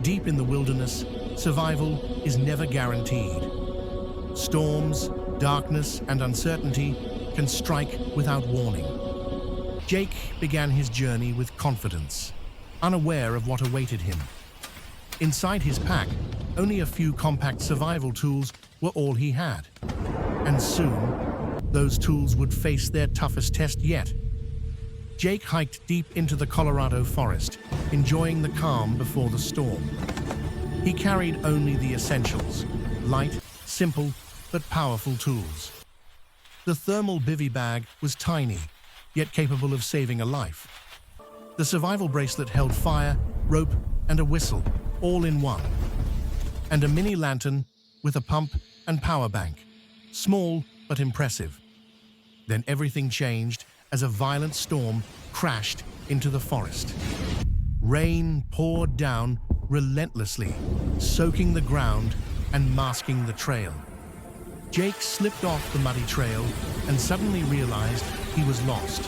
deep in the wilderness, survival is never guaranteed. Storms, darkness, and uncertainty can strike without warning. Jake began his journey with confidence, unaware of what awaited him. Inside his pack, only a few compact survival tools were all he had. And soon, those tools would face their toughest test yet. Jake hiked deep into the Colorado forest, enjoying the calm before the storm. He carried only the essentials, light, simple, but powerful tools. The thermal bivy bag was tiny, yet capable of saving a life. The survival bracelet held fire, rope, and a whistle, all in one. And a mini lantern with a pump and power bank, small but impressive. Then everything changed as a violent storm crashed into the forest. Rain poured down relentlessly, soaking the ground and masking the trail. Jake slipped off the muddy trail and suddenly realized he was lost.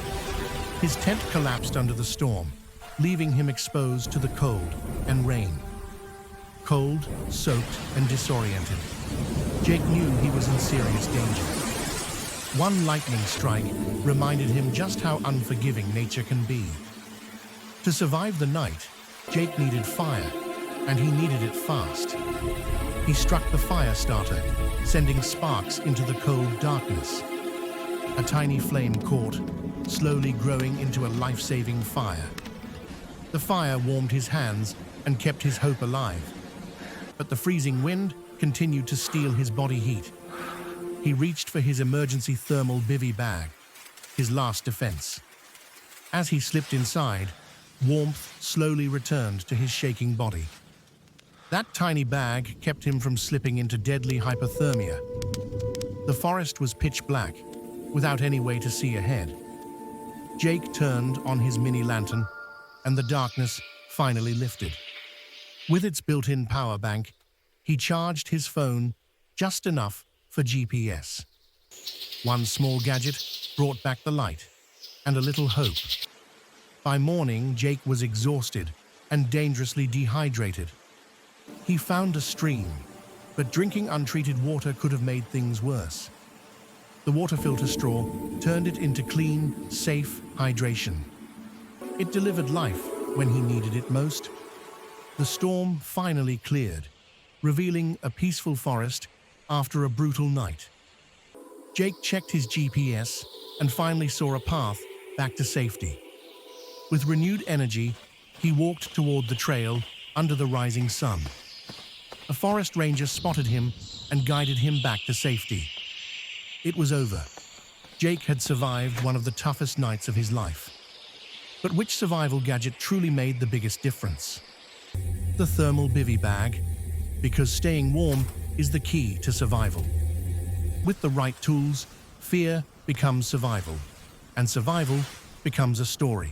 His tent collapsed under the storm, leaving him exposed to the cold and rain. Cold, soaked, and disoriented, Jake knew he was in serious danger. One lightning strike reminded him just how unforgiving nature can be. To survive the night, Jake needed fire, and he needed it fast. He struck the fire starter, sending sparks into the cold darkness. A tiny flame caught, slowly growing into a life-saving fire. The fire warmed his hands and kept his hope alive. But the freezing wind continued to steal his body heat. He reached for his emergency thermal bivy bag, his last defense. As he slipped inside, warmth slowly returned to his shaking body. That tiny bag kept him from slipping into deadly hypothermia. The forest was pitch black, without any way to see ahead. Jake turned on his mini lantern, and the darkness finally lifted. With its built-in power bank, he charged his phone just enough for GPS. One small gadget brought back the light and a little hope. By morning, Jake was exhausted and dangerously dehydrated. He found a stream, but drinking untreated water could have made things worse. The water filter straw turned it into clean, safe hydration. It delivered life when he needed it most. The storm finally cleared, revealing a peaceful forest after a brutal night. Jake checked his GPS and finally saw a path back to safety. With renewed energy, he walked toward the trail under the rising sun. A forest ranger spotted him and guided him back to safety. It was over. Jake had survived one of the toughest nights of his life. But which survival gadget truly made the biggest difference? The thermal bivy bag, because staying warm is the key to survival. With the right tools, fear becomes survival, and survival becomes a story.